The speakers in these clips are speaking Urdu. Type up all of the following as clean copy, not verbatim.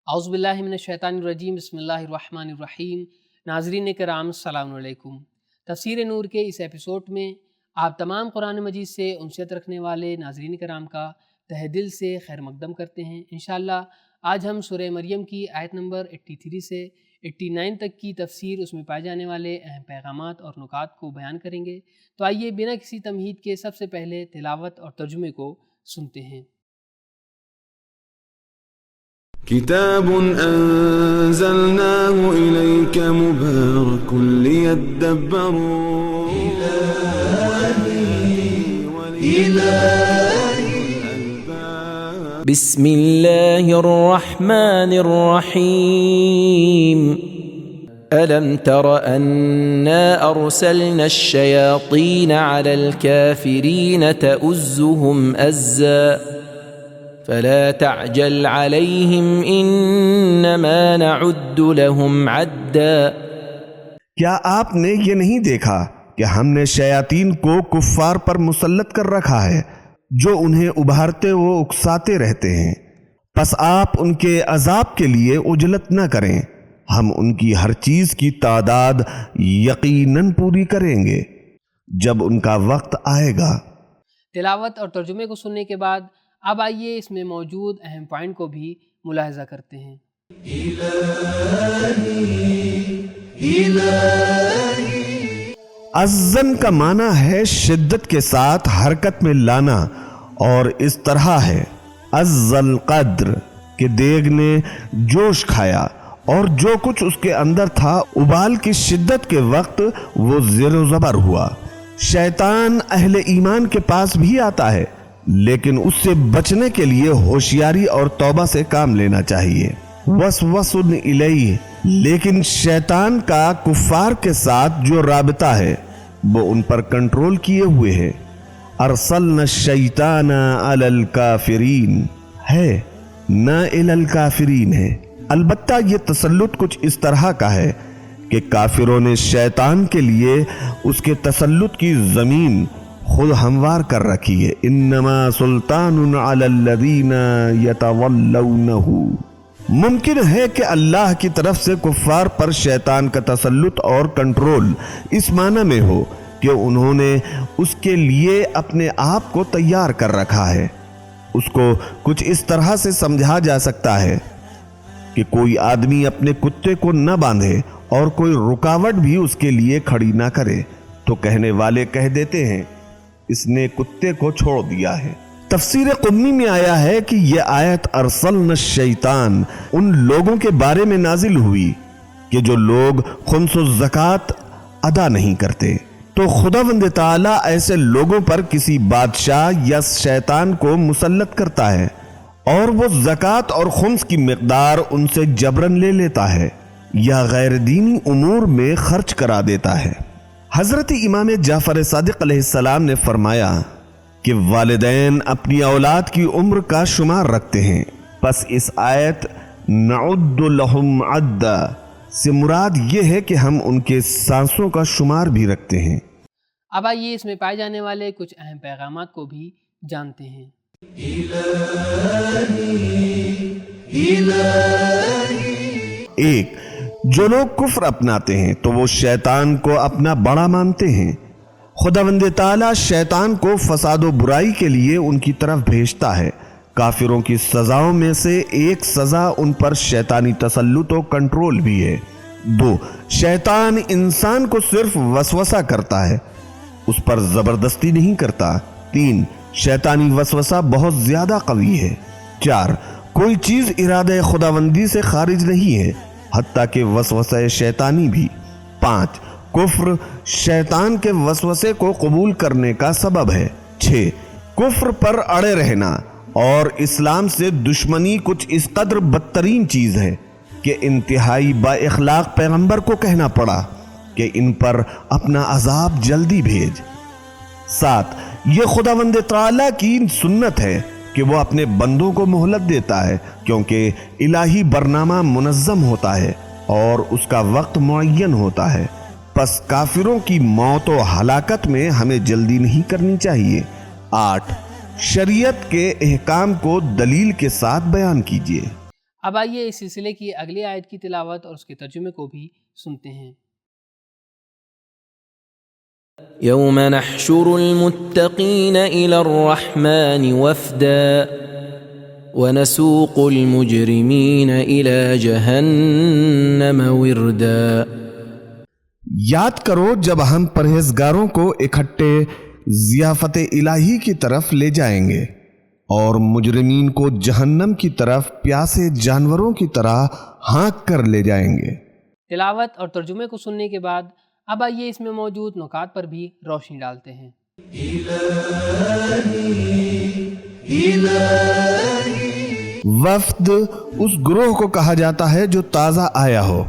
اعوذ باللہ من الشیطان الرجیم، بسم اللہ الرحمن الرحیم۔ ناظرین کرام السلام علیکم۔ تفسیر نور کے اس ایپیسوڈ میں آپ تمام قرآن مجید سے انسیت رکھنے والے ناظرین کرام کا تہ دل سے خیر مقدم کرتے ہیں۔ انشاءاللہ آج ہم سورہ مریم کی آیت نمبر 83 سے 89 تک کی تفسیر، اس میں پائے جانے والے اہم پیغامات اور نکات کو بیان کریں گے۔ تو آئیے بنا کسی تمہید کے سب سے پہلے تلاوت اور ترجمے کو سنتے ہیں۔ كتاب أنزلناه إليك مبارك ليدبروا بسم الله الرحمن الرحيم ألم تر أنا أرسلنا الشياطين على الكافرين تؤزهم أزا فلا تعجل عليهم إنما نعد لهم عدا۔ کیا آپ نے یہ نہیں دیکھا کہ ہم نے شیاطین کو کفار پر مسلط کر رکھا ہے جو انہیں ابھارتے و اکساتے رہتے ہیں، پس آپ ان کے عذاب کے لیے عجلت نہ کریں، ہم ان کی ہر چیز کی تعداد یقیناً پوری کریں گے جب ان کا وقت آئے گا۔ تلاوت اور ترجمے کو سننے کے بعد اب آئیے اس میں موجود اہم پوائنٹ کو بھی ملاحظہ کرتے ہیں۔ عزن کا معنی ہے شدت کے ساتھ حرکت میں لانا، اور اس طرح ہے عز القدر کہ دیگ نے جوش کھایا اور جو کچھ اس کے اندر تھا ابال کی شدت کے وقت وہ زیر و زبر ہوا۔ شیطان اہل ایمان کے پاس بھی آتا ہے، لیکن اس سے بچنے کے لیے ہوشیاری اور توبہ سے کام لینا چاہیے۔ وسوس الیہ، لیکن شیطان کا کفار کے ساتھ جو رابطہ ہے وہ ان پر کنٹرول کیے ہوئے ہے۔ ارسلنا الشیطان علی الکافرین ہے، نہ الی الکافرین ہے۔ البتہ یہ تسلط کچھ اس طرح کا ہے کہ کافروں نے شیطان کے لیے اس کے تسلط کی زمین خود ہموار کر رکھی ہے۔ انما سلطان علی الذین یتولونہ، ممکن ہے کہ اللہ کی طرف سے کفار پر شیطان کا تسلط اور کنٹرول اس معنی میں ہو کہ انہوں نے اس کے لیے اپنے آپ کو تیار کر رکھا ہے۔ اس کو کچھ اس طرح سے سمجھا جا سکتا ہے کہ کوئی آدمی اپنے کتے کو نہ باندھے اور کوئی رکاوٹ بھی اس کے لیے کھڑی نہ کرے تو کہنے والے کہہ دیتے ہیں اس نے کتے کو چھوڑ دیا ہے۔ تفسیر قمی میں آیا ہے کہ یہ آیت ارسلنا الشیطان ان لوگوں کے بارے میں نازل ہوئی کہ جو لوگ خمس و زکوٰۃ ادا نہیں کرتے، تو خداوند تعالیٰ ایسے لوگوں پر کسی بادشاہ یا شیطان کو مسلط کرتا ہے اور وہ زکوٰۃ اور خمس کی مقدار ان سے جبراً لے لیتا ہے یا غیر دینی امور میں خرچ کرا دیتا ہے۔ حضرت امام جعفر صادق علیہ السلام نے فرمایا کہ والدین اپنی اولاد کی عمر کا شمار رکھتے ہیں، پس اس آیت نعد لہم عدا سے مراد یہ ہے کہ ہم ان کے سانسوں کا شمار بھی رکھتے ہیں۔ اب آئیے اس میں پائے جانے والے کچھ اہم پیغامات کو بھی جانتے ہیں۔ ایک، جو لوگ کفر اپناتے ہیں تو وہ شیطان کو اپنا بڑا مانتے ہیں۔ خداوند تعالیٰ شیطان کو فساد و برائی کے لیے ان کی طرف بھیجتا ہے۔ کافروں کی سزاؤں میں سے ایک سزا ان پر شیطانی تسلط و کنٹرول بھی ہے۔ دو، شیطان انسان کو صرف وسوسہ کرتا ہے، اس پر زبردستی نہیں کرتا۔ تین، شیطانی وسوسہ بہت زیادہ قوی ہے۔ چار، کوئی چیز ارادہ خداوندی سے خارج نہیں ہے، حتیٰ کہ وسوسہ شیطانی بھی۔ پانچ، کفر شیطان کے وسوسے کو قبول کرنے کا سبب ہے۔ 6، کفر پر اڑے رہنا اور اسلام سے دشمنی کچھ اس قدر بدترین چیز ہے کہ انتہائی با اخلاق پیغمبر کو کہنا پڑا کہ ان پر اپنا عذاب جلدی بھیج۔ 7، یہ خداوند تعالیٰ کی سنت ہے کہ وہ اپنے بندوں کو مہلت دیتا ہے، کیونکہ الہی برنامہ منظم ہوتا ہے اور اس کا وقت معین ہوتا ہے، پس کافروں کی موت و ہلاکت میں ہمیں جلدی نہیں کرنی چاہیے۔ 8، شریعت کے احکام کو دلیل کے ساتھ بیان کیجیے۔ اب آئیے اس سلسلے کی اگلی آیت کی تلاوت اور اس کے ترجمے کو بھی سنتے ہیں۔ يوم نحشر المتقين إلى الرحمن وفدا ونسوق المجرمين إلى جهنم وردا۔ یاد کرو جب ہم پرہیزگاروں کو اکٹھے ضیافت الہی کی طرف لے جائیں گے اور مجرمین کو جہنم کی طرف پیاسے جانوروں کی طرح ہانک کر لے جائیں گے۔ تلاوت اور ترجمے کو سننے کے بعد اب آئیے اس میں موجود نکات پر بھی روشنی ڈالتے ہیں۔ وفد اس گروہ کو کہا جاتا ہے جو تازہ آیا ہو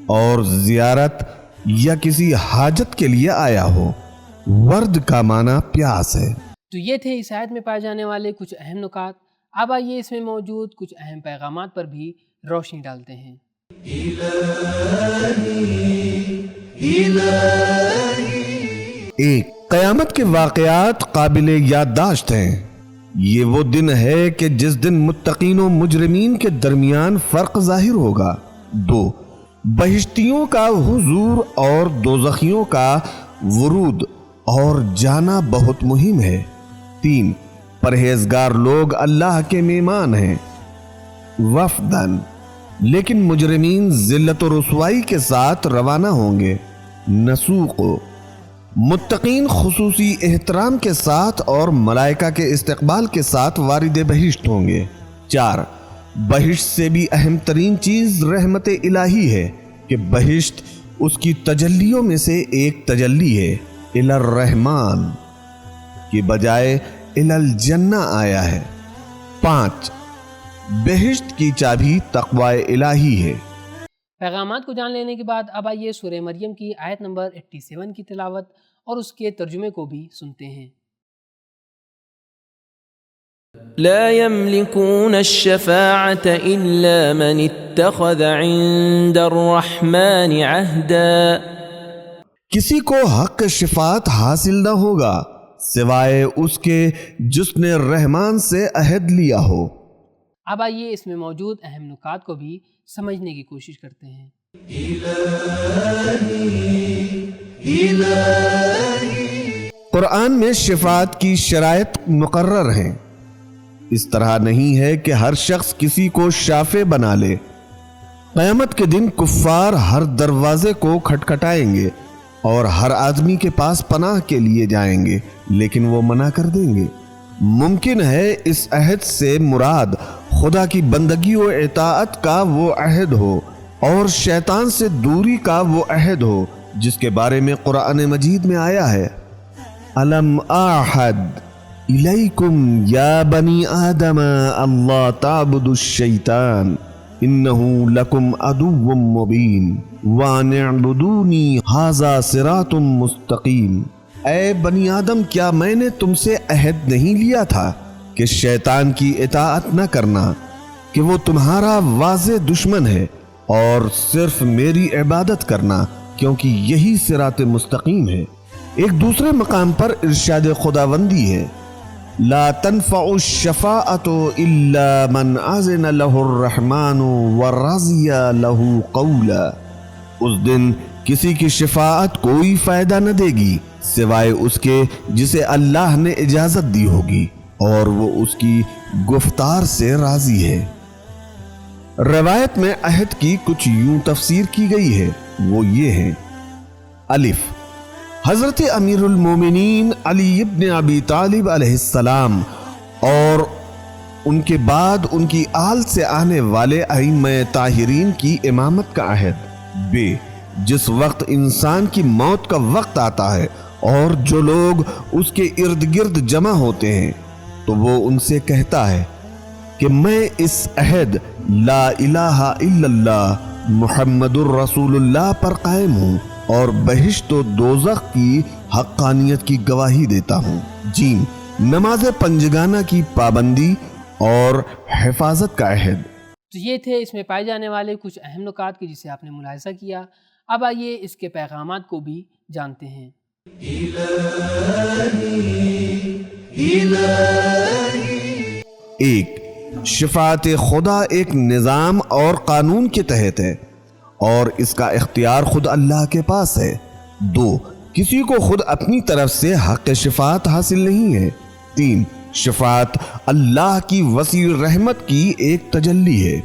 اور زیارت یا کسی حاجت کے لیے آیا ہو۔ ورد کا معنی پیاس ہے۔ تو یہ تھے اس آیت میں پائے جانے والے کچھ اہم نکات۔ اب آئیے اس میں موجود کچھ اہم پیغامات پر بھی روشنی ڈالتے ہیں۔ ایک، قیامت کے واقعات قابل یادداشت ہیں۔ یہ وہ دن ہے کہ جس دن متقین و مجرمین کے درمیان فرق ظاہر ہوگا۔ دو، بہشتیوں کا حضور اور دوزخیوں کا ورود اور جانا بہت مہم ہے۔ تین، پرہیزگار لوگ اللہ کے مہمان ہیں وفدن، لیکن مجرمین ذلت و رسوائی کے ساتھ روانہ ہوں گے۔ نسوق، متقین خصوصی احترام کے ساتھ اور ملائکہ کے استقبال کے ساتھ وارد بہشت ہوں گے۔ چار، بہشت سے بھی اہم ترین چیز رحمت الہی ہے کہ بہشت اس کی تجلیوں میں سے ایک تجلی ہے۔ الی الرحمن کی بجائے الی الجنہ آیا ہے۔ پانچ، بہشت کی چابی تقوی الہی ہے۔ پیغامات کو جان لینے کے بعد اب آئیے سورہ مریم کی آیت نمبر 87 کی تلاوت اور اس کے ترجمے کو بھی سنتے ہیں۔ لا يملكون الشفاعة إلا من اتخذ عند الرحمن عهدا۔ کسی کو حق شفاعت حاصل نہ ہوگا سوائے اس کے جس نے رحمان سے عہد لیا ہو۔ اب آئیے اس میں موجود اہم نکات کو بھی سمجھنے کی کوشش کرتے ہیں۔ قرآن میں شفاعت کی شرائط مقرر ہیں۔ اس طرح نہیں ہے کہ ہر شخص کسی کو شافع بنا لے۔ قیامت کے دن کفار ہر دروازے کو کھٹکھٹائیں گے اور ہر آدمی کے پاس پناہ کے لیے جائیں گے، لیکن وہ منع کر دیں گے۔ ممکن ہے اس عہد سے مراد خدا کی بندگی و اطاعت کا وہ عہد ہو اور شیطان سے دوری کا وہ عہد ہو جس کے بارے میں قرآن مجید میں آیا ہے، الم اعہد الیکم یا بنی آدم اللہ تعبدوا الشیطان انہ لکم عدو مبین وان اعبدونی ھذا صراط مستقیم۔ اے بنی آدم، کیا میں نے تم سے عہد نہیں لیا تھا کہ شیطان کی اطاعت نہ کرنا، کہ وہ تمہارا واضح دشمن ہے، اور صرف میری عبادت کرنا کیونکہ یہی صراط مستقیم ہے۔ ایک دوسرے مقام پر ارشاد خداوندی ہے، لا تنفع الشفاعت الا من اذن له الرحمن ورضی له قولا۔ اس دن کسی کی شفاعت کوئی فائدہ نہ دے گی سوائے اس کے جسے اللہ نے اجازت دی ہوگی اور وہ اس کی گفتار سے راضی ہے۔ روایت میں عہد کی کچھ یوں تفسیر کی گئی ہے، وہ یہ ہے: الف، حضرت امیر المومنین علی ابن ابی طالب علیہ السلام اور ان کے بعد ان کی آل سے آنے والے ائمہ طاہرین کی امامت کا عہد۔ بے، جس وقت انسان کی موت کا وقت آتا ہے اور جو لوگ اس کے ارد گرد جمع ہوتے ہیں تو وہ ان سے کہتا ہے کہ میں اس عہد لا الہ الا اللہ محمد الرسول اللہ پر قائم ہوں اور بہشت و دوزخ کی حقانیت کی گواہی دیتا ہوں۔ جیم، نماز پنجگانہ کی پابندی اور حفاظت کا عہد۔ تو یہ تھے اس میں پائے جانے والے کچھ اہم نکات کی جسے آپ نے ملاحظہ کیا۔ اب آئیے اس کے پیغامات کو بھی جانتے ہیں۔ ایک، شفاعت خدا ایک نظام اور قانون کے تحت ہے اور اس کا اختیار خود اللہ کے پاس ہے۔ 2، کسی کو خود اپنی طرف سے حق شفاعت حاصل نہیں ہے۔ 3، شفاعت اللہ کی وسیع رحمت کی ایک تجلی ہے۔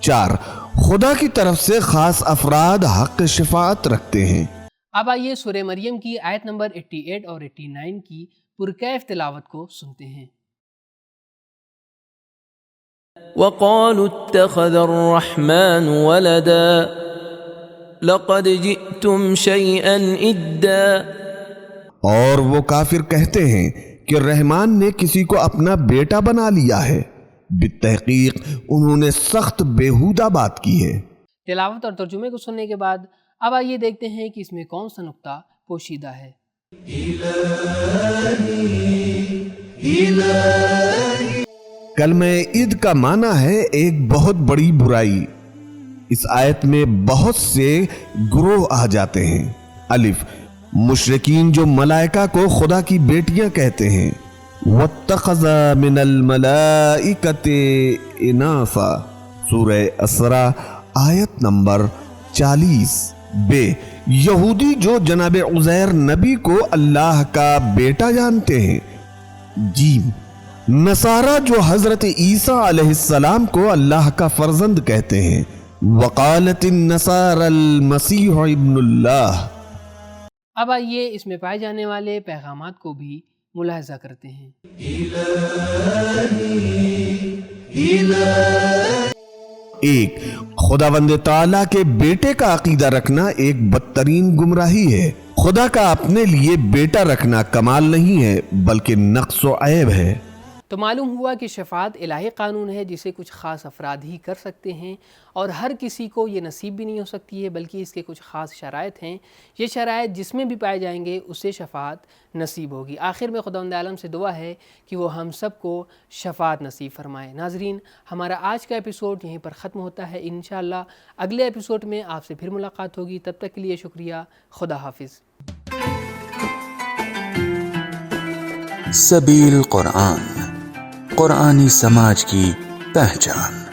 4، خدا کی طرف سے خاص افراد حق شفاعت رکھتے ہیں۔ اب آئیے سورہ مریم کی آیت نمبر 88 اور 89 کی پرکیف تلاوت کو سنتے ہیں۔ وقالوا اتخذ الرحمن ولدا لقد جئتم شيئا ادا۔ اور وہ کافر کہتے ہیں کہ رحمان نے کسی کو اپنا بیٹا بنا لیا ہے، بالتحقیق انہوں نے سخت بیہودہ بات کی ہے۔ تلاوت اور ترجمے کو سننے کے بعد اب آئیے دیکھتے ہیں کہ اس میں کون سا نقطہ پوشیدہ ہے۔ کلمہ اید کا معنی ہے ایک بہت بڑی برائی۔ اس آیت میں بہت سے گروہ آ جاتے ہیں۔ الف، مشرکین جو ملائکہ کو خدا کی بیٹیاں کہتے ہیں۔ واتخذ من الملائکۃ اناثا، سورہ اسراء آیت نمبر 40۔ بے، یہودی جو جناب عزیر نبی کو اللہ کا بیٹا جانتے ہیں۔ جیم، نصارہ جو حضرت عیسیٰ علیہ السلام کو اللہ کا فرزند کہتے ہیں۔ وقالت النصارى المسیح ابن اللہ۔ اب آئیے اس میں پائے جانے والے پیغامات کو بھی ملاحظہ کرتے ہیں۔ ایک، خداوند تعالیٰ کے بیٹے کا عقیدہ رکھنا ایک بدترین گمراہی ہے۔ خدا کا اپنے لیے بیٹا رکھنا کمال نہیں ہے بلکہ نقص و عیب ہے۔ تو معلوم ہوا کہ شفاعت الہی قانون ہے جسے کچھ خاص افراد ہی کر سکتے ہیں اور ہر کسی کو یہ نصیب بھی نہیں ہو سکتی ہے، بلکہ اس کے کچھ خاص شرائط ہیں۔ یہ شرائط جس میں بھی پائے جائیں گے اسے شفاعت نصیب ہوگی۔ آخر میں خداوند عالم سے دعا ہے کہ وہ ہم سب کو شفاعت نصیب فرمائے۔ ناظرین، ہمارا آج کا ایپیسوڈ یہیں پر ختم ہوتا ہے۔ انشاءاللہ اگلے ایپیسوڈ میں آپ سے پھر ملاقات ہوگی۔ تب تک کے لیے شکریہ۔ خدا حافظ۔ سبیل قرآن، قرآنی سماج کی پہچان۔